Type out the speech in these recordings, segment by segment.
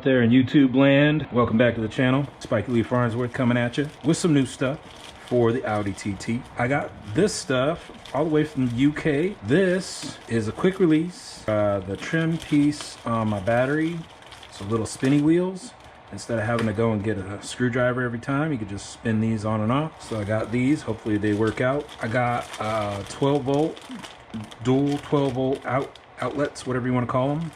there in YouTube land? Welcome back to the channel. Spike Lee Farnsworth coming at you with some new stuff for the Audi TT. I got this stuff all the way from the UK. This is a quick release. The trim piece on my battery. Some little spinny wheels. Instead of having to go and get a screwdriver every time, you could just spin these on and off. So I got these. Hopefully they work out. I got 12 volt, dual 12 volt outlets, whatever you want to call them.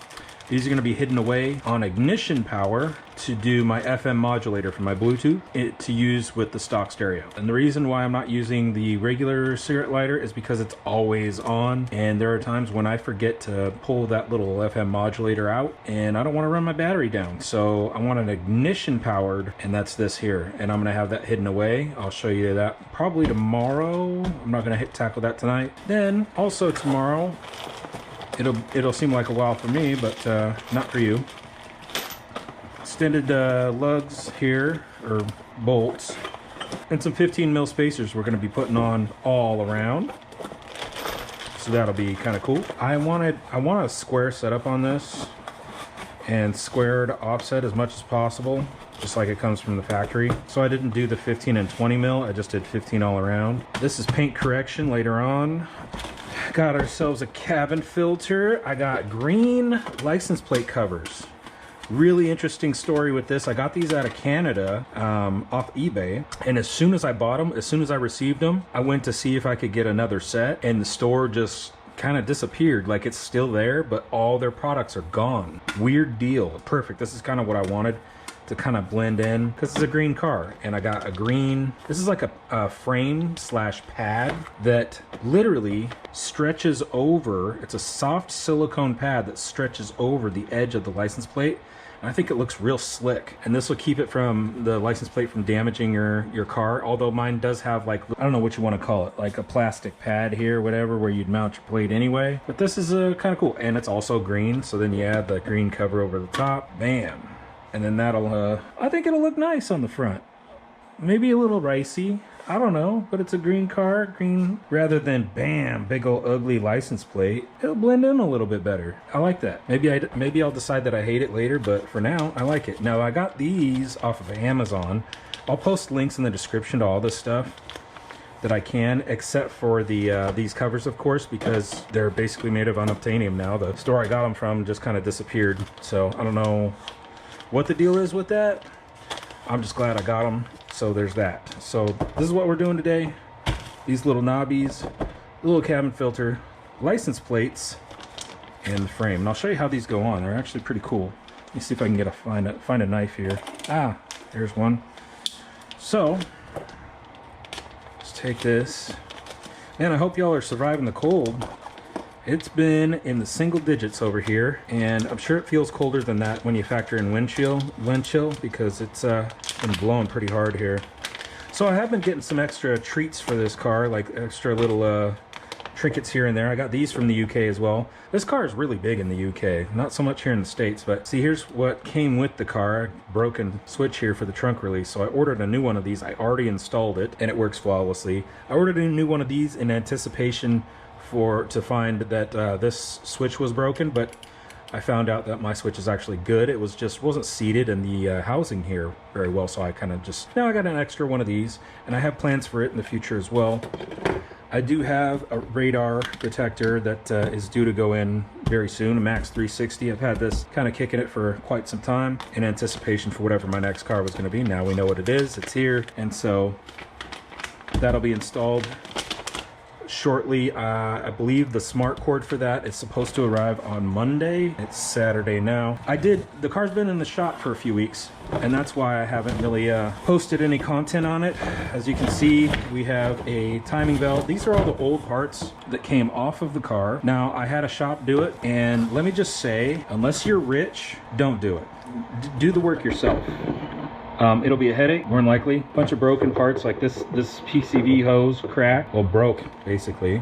These are going to be hidden away on ignition power to do my FM modulator for my Bluetooth to use with the stock stereo. And the reason why I'm not using the regular cigarette lighter is because it's always on. And there are times when I forget to pull that little FM modulator out and I don't want to run my battery down. So I want an ignition powered, and that's this here. And I'm going to have that hidden away. I'll show you that probably tomorrow. I'm not going to tackle that tonight. Then also tomorrow, It'll seem like a while for me, but not for you. Extended lugs here, or bolts, and some 15 mil spacers we're going to be putting on all around. So that'll be kind of cool. I want a square setup on this, and squared offset as much as possible, just like it comes from the factory. So I didn't do the 15 and 20 mil, I just did 15 all around. This is paint correction later on. Got ourselves a cabin filter. I got green license plate covers. Really interesting story with this. I got these out of Canada off eBay, and as soon as I bought them, as soon as I received them, I went to see if I could get another set, and the store just kind of disappeared. Like, it's still there, but all their products are gone. Weird deal. Perfect. This is kind of what I wanted to kind of blend in, because it's a green car. And I got a green, this is like a frame slash pad that literally stretches over. It's a soft silicone pad that stretches over the edge of the license plate. And I think it looks real slick, and this will keep it from the license plate from damaging your car. Although mine does have, like, I don't know what you want to call it, like a plastic pad here, whatever, where you'd mount your plate anyway. But this is kind of cool, and it's also green. So then you add the green cover over the top, bam. And then that'll, I think it'll look nice on the front. Maybe a little Ricey, I don't know, but it's a green car, green, rather than bam, big old ugly license plate. It'll blend in a little bit better. I like that. Maybe I'll decide that I hate it later, but for now, I like it. Now, I got these off of Amazon. I'll post links in the description to all this stuff that I can, except for the these covers, of course, because they're basically made of unobtainium now. The store I got them from just kind of disappeared, so I don't know what the deal is with that. I'm just glad I got them. So there's that. So this is what we're doing today. These little knobbies, little cabin filter, license plates, and the frame. And I'll show you how these go on. They're actually pretty cool. Let me see if I can find a knife here. Ah, there's one. So let's take this. Man, I hope y'all are surviving the cold. It's been in the single digits over here, and I'm sure it feels colder than that when you factor in wind chill, because it's been blowing pretty hard here. So I have been getting some extra treats for this car, like extra little trinkets here and there. I got these from the UK as well. This car is really big in the UK, not so much here in the States, but see, here's what came with the car. Broken switch here for the trunk release, so I ordered a new one of these. I already installed it, and it works flawlessly. I ordered a new one of these in anticipation to find that this switch was broken, but I found out that my switch is actually good. It was just wasn't seated in the housing here very well, so I kind of just, now I got an extra one of these, and I have plans for it in the future as well. I do have a radar protector that is due to go in very soon, a Max 360. I've had this kind of kicking it for quite some time in anticipation for whatever my next car was going to be. Now we know what it is, it's here, and so that'll be installed shortly. I believe the smart cord for that is supposed to arrive on Monday. It's Saturday now. The car's been in the shop for a few weeks, and that's why I haven't really posted any content on it. As you can see, we have a timing belt. These are all the old parts that came off of the car. Now, I had a shop do it, and let me just say, unless you're rich, don't do it. Do the work yourself. It'll be a headache, more than likely. Bunch of broken parts, like this PCV hose cracked, well, broke basically.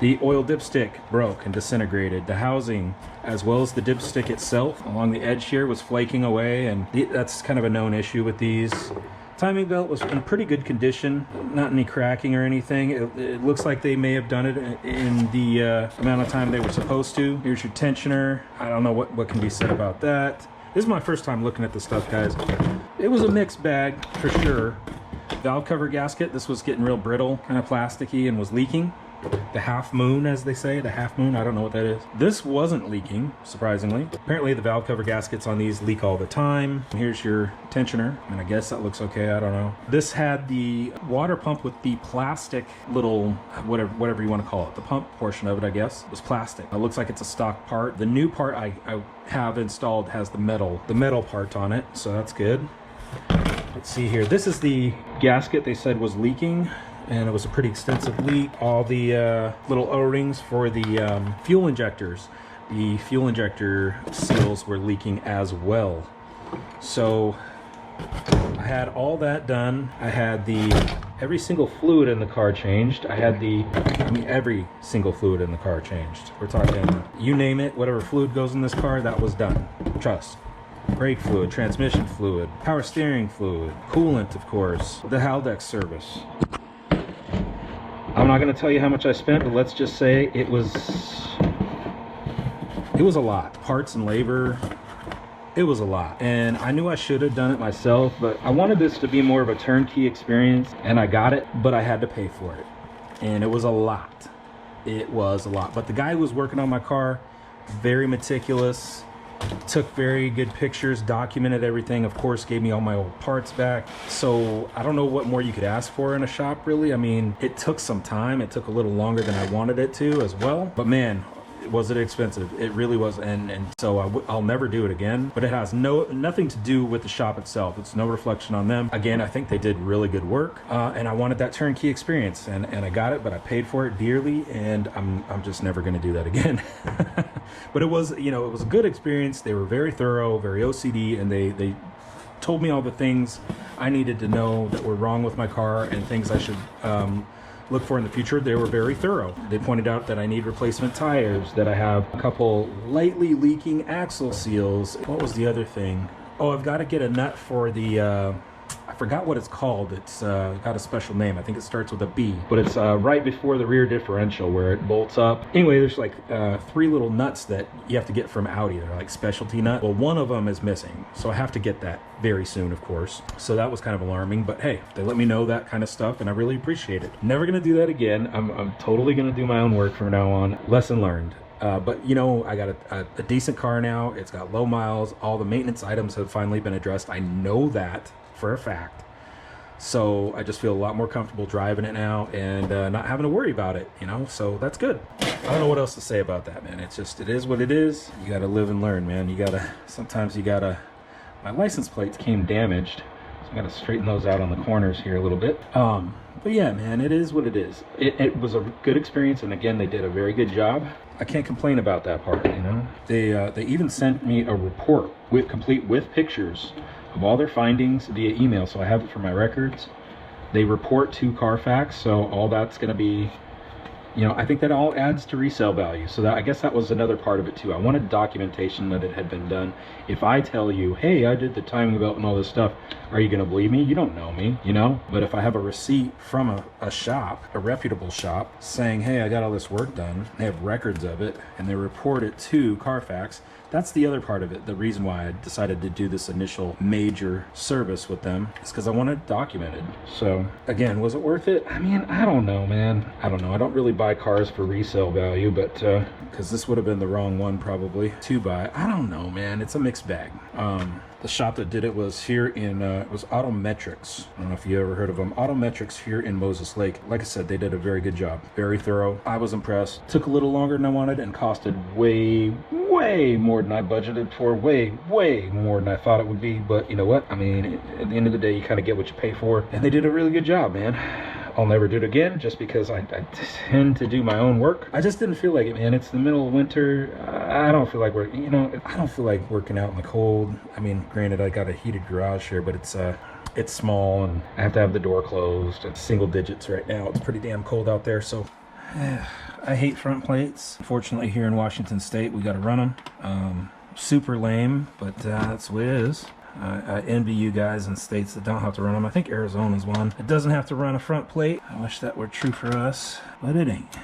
The oil dipstick broke and disintegrated. The housing, as well as the dipstick itself along the edge here, was flaking away, and that's kind of a known issue with these. Timing belt was in pretty good condition, not any cracking or anything. It looks like they may have done it in the amount of time they were supposed to. Here's your tensioner. I don't know what can be said about that. This is my first time looking at this stuff, guys. It was a mixed bag for sure. Valve cover gasket, this was getting real brittle, kind of plasticky, and was leaking. The half moon, as they say, the half moon, I don't know what that is. This wasn't leaking, surprisingly. Apparently the valve cover gaskets on these leak all the time. Here's your tensioner, and I guess that looks okay, I don't know. This had the water pump with the plastic little, whatever you want to call it. The pump portion of it, I guess, was plastic. It looks like it's a stock part. The new part I have installed has the metal part on it, so that's good. Let's see here. This is the gasket they said was leaking, and it was a pretty extensive leak. All the little O-rings for the fuel injectors. The fuel injector seals were leaking as well. So I had all that done. I had every single fluid in the car changed. I had every single fluid in the car changed. We're talking, you name it, whatever fluid goes in this car, that was done. Trust. Brake fluid, transmission fluid, power steering fluid, coolant, of course, the Haldex service. I'm not going to tell you how much I spent, but let's just say it was a lot. Parts and labor, it was a lot. And I knew I should have done it myself, but I wanted this to be more of a turnkey experience, and I got it, but I had to pay for it. And it was a lot. It was a lot. But the guy who was working on my car, very meticulous, took very good pictures, documented everything, of course gave me all my old parts back. So I don't know what more you could ask for in a shop, really. I mean, it took some time. It took a little longer than I wanted it to as well, but man, was it expensive. It really was. And so I'll never do it again. But it has nothing to do with the shop itself. It's no reflection on them. Again, I think they did really good work, and I wanted that turnkey experience, and I got it, but I paid for it dearly, and I'm just never going to do that again. But it was, you know, it was a good experience. They were very thorough, very OCD, and they told me all the things I needed to know that were wrong with my car and things I should look for in the future. They were very thorough. They pointed out that I need replacement tires, that I have a couple lightly leaking axle seals. What was the other thing? Oh, I've got to get a nut for the I forgot what it's called. It's got a special name. I think it starts with a B, but it's right before the rear differential where it bolts up. Anyway, there's like 3 little nuts that you have to get from Audi. They're like specialty nut. Well, one of them is missing, so I have to get that very soon, of course. So that was kind of alarming, but hey, they let me know that kind of stuff, and I really appreciate it. Never gonna do that again. I'm totally gonna do my own work from now on. Lesson learned. But you know, I got a decent car now. It's got low miles. All the maintenance items have finally been addressed. I know that for a fact. So I just feel a lot more comfortable driving it now, and not having to worry about it, you know, so that's good. I don't know what else to say about that, man. It's just, it is what it is. You gotta live and learn, man. Sometimes you gotta, my license plates came damaged, so I gotta straighten those out on the corners here a little bit. But yeah, man, it is what it is. It was a good experience, and again, they did a very good job. I can't complain about that part, you know. They even sent me a report complete with pictures of all their findings via email, so I have it for my records. They report to Carfax, so all that's going to be, you know, I think that all adds to resale value. So that, I guess that was another part of it too. I wanted documentation that it had been done. If I tell you, hey, I did the timing belt and all this stuff, are you going to believe me? You don't know me, you know. But if I have a receipt from a shop, a reputable shop, saying, hey, I got all this work done, they have records of it, and they report it to Carfax, that's the other part of it. The reason why I decided to do this initial major service with them is because I want it documented. So again, was it worth it? I mean, I don't know, man. I don't know. I don't really buy cars for resale value, but because this would have been the wrong one probably to buy. I don't know, man. It's a mixed bag. The shop that did it was here in, it was Autometrics. I don't know if you ever heard of them. Autometrics here in Moses Lake. Like I said, they did a very good job. Very thorough. I was impressed. Took a little longer than I wanted and costed way more than I budgeted for. Way more than I thought it would be. But you know what? I mean, at the end of the day, you kind of get what you pay for. And they did a really good job, man. I'll never do it again just because I tend to do my own work. I just didn't feel like it, man. It's the middle of winter. I don't feel like working, you know, I don't feel like working out in the cold. I mean, granted, I got a heated garage here, but it's small and I have to have the door closed. It's single digits right now. It's pretty damn cold out there, so I hate front plates. Fortunately, here in Washington State, we got to run them. Super lame, but that's what it is. I envy you guys in states that don't have to run them. I think Arizona's one. It doesn't have to run a front plate. I wish that were true for us, but it ain't.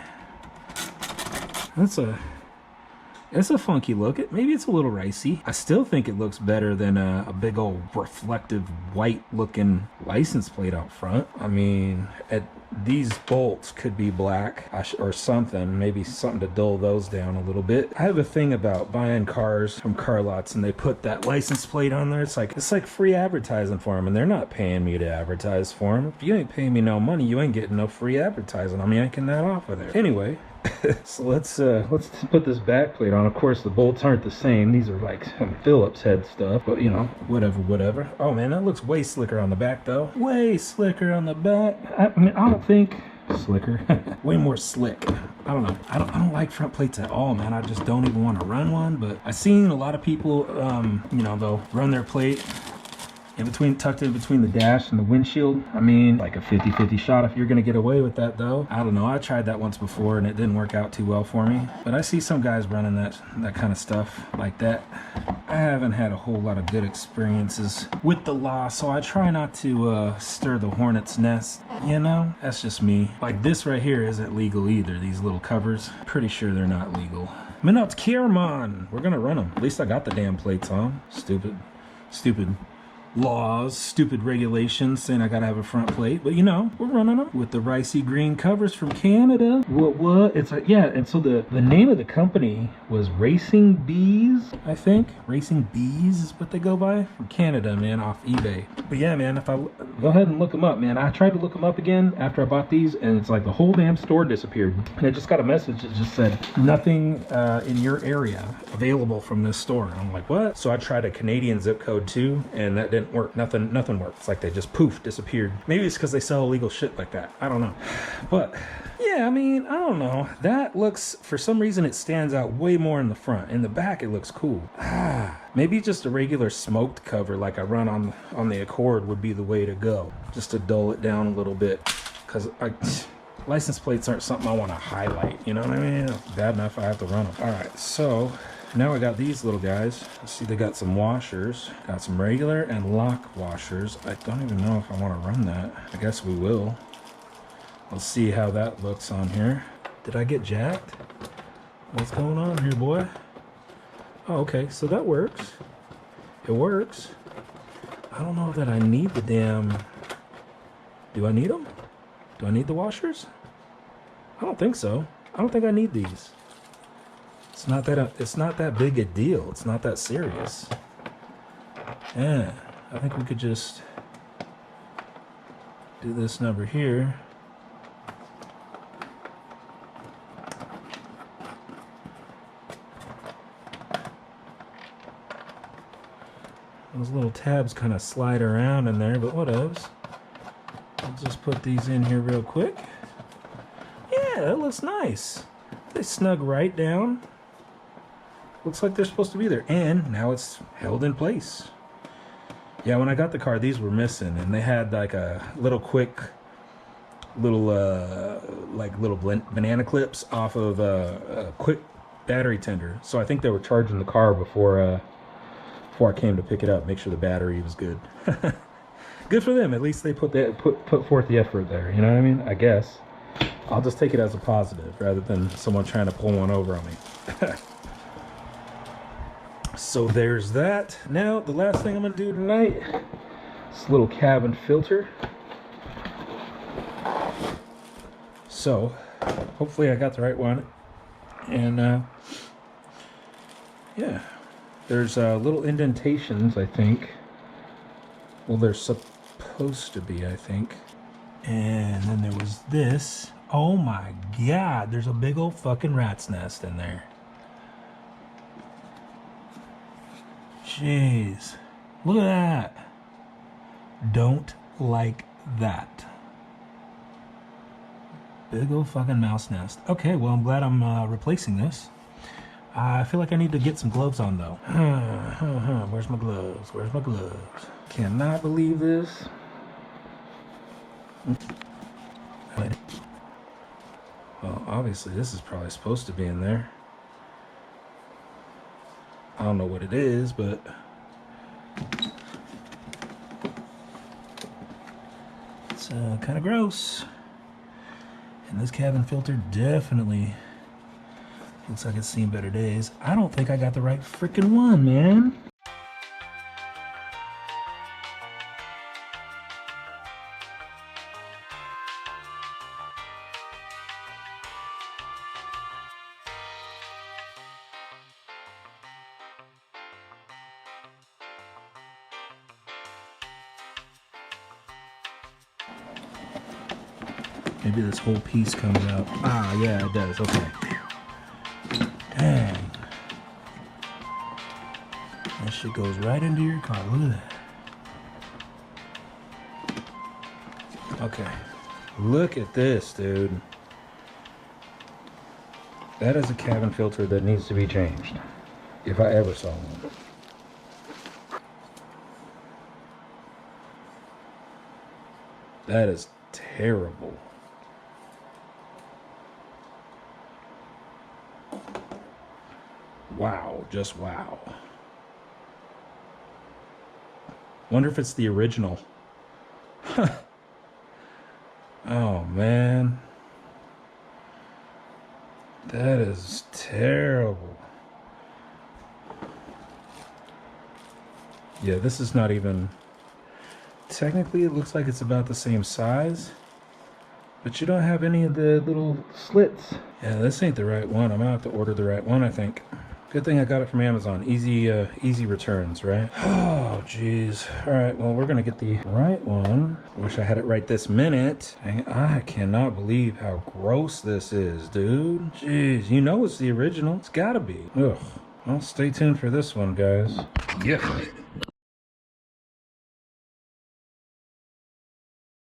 It's a funky look. Maybe it's a little ricey. I still think it looks better than a big old reflective white looking license plate out front. I mean, these bolts could be black or something, maybe something to dull those down a little bit. I have a thing about buying cars from car lots and they put that license plate on there. It's like free advertising for them, and they're not paying me to advertise for them. If you ain't paying me no money, you ain't getting no free advertising. I'm yanking that off of there. Anyway, so let's put this back plate on. Of course, the bolts aren't the same. These are like some Phillips head stuff, but you know, whatever. Oh man, that looks way slicker on the back though. Way slicker on the back. I mean, I don't think slicker. Way more slick. I don't know. I don't like front plates at all, man. I just don't even want to run one. But I've seen a lot of people, you know, they'll run their plate tucked in between the dash and the windshield. I mean, like a 50-50 shot if you're gonna get away with that though. I don't know, I tried that once before and it didn't work out too well for me. But I see some guys running that kind of stuff like that. I haven't had a whole lot of good experiences with the law, so I try not to stir the hornet's nest, you know? That's just me. Like this right here isn't legal either, these little covers. Pretty sure they're not legal. Minot Kierman! We're gonna run them. At least I got the damn plates on. Stupid laws, stupid regulations saying I gotta have a front plate, but you know, we're running them with the Ricey green covers from Canada. What? It's a, yeah, and so the name of the company was Racing Bees, I think. Racing Bees is what they go by, from Canada, man, off eBay. But yeah, man, if I go ahead and look them up, man. I tried to look them up again after I bought these, and it's like the whole damn store disappeared. And I just got a message that just said nothing in your area available from this store. And I'm like, what? So I tried a Canadian zip code too, and that didn't work. Nothing worked. It's like they just poof disappeared. Maybe it's because they sell illegal shit like that. I don't know. But yeah, I mean, I don't know. That looks, for some reason, it stands out way more in the front. In the back, it looks cool. Maybe just a regular smoked cover like I run on the Accord would be the way to go, just to dull it down a little bit. Because license plates aren't something I want to highlight. You know what I mean? It's bad enough I have to run them. All right, so now I got these little guys. Let's see, they got some washers. Got some regular and lock washers. I don't even know if I want to run that. I guess we will. Let's see how that looks on here. Did I get jacked? What's going on here, boy? Oh, okay, so that works. It works. I don't know that I need the damn... Do I need them? Do I need the washers? I don't think so. I don't think I need these. It's not that big a deal. It's not that serious. Yeah, I think we could just do this number here. Those little tabs kind of slide around in there, but whatevs. I'll just put these in here real quick. Yeah, that looks nice. They snug right down. Looks like they're supposed to be there, and now it's held in place. Yeah, when I got the car, these were missing, and they had like a little quick, little banana clips off of a quick battery tender. So I think they were charging the car before I came to pick it up, make sure the battery was good. Good for them. At least they put forth the effort there. You know what I mean? I guess. I'll just take it as a positive rather than someone trying to pull one over on me. So there's that. Now, the last thing I'm going to do tonight, this little cabin filter. So, hopefully I got the right one. And, yeah. There's little indentations, I think. Well, they're supposed to be, I think. And then there was this. Oh my God, there's a big old fucking rat's nest in there. Jeez. Look at that. Don't like that. Big old fucking mouse nest. Okay, well, I'm glad I'm replacing this. I feel like I need to get some gloves on, though. Where's my gloves? Where's my gloves? Cannot believe this. Well, obviously, this is probably supposed to be in there. I don't know what it is, but... it's kind of gross. And this cabin filter definitely Looks like it's seen better days. I don't think I got the right freaking one, man. Maybe this whole piece comes out. Ah, yeah, it does. Okay. Dang. That shit goes right into your car. Look at that. Okay. Look at this, dude. That is a cabin filter that needs to be changed. If I ever saw one. That is terrible. Wow, just wow. Wonder if it's the original. Oh man. That is terrible. Yeah, this is not even... Technically, it looks like it's about the same size, but you don't have any of the little slits. Yeah, this ain't the right one. I'm gonna have to order the right one, I think. Good thing I got it from Amazon. Easy returns, right? Oh, jeez. All right, well, we're gonna get the right one. Wish I had it right this minute. Dang, I cannot believe how gross this is, dude. Jeez, you know it's the original. It's gotta be. Ugh. Well, stay tuned for this one, guys. Yeah.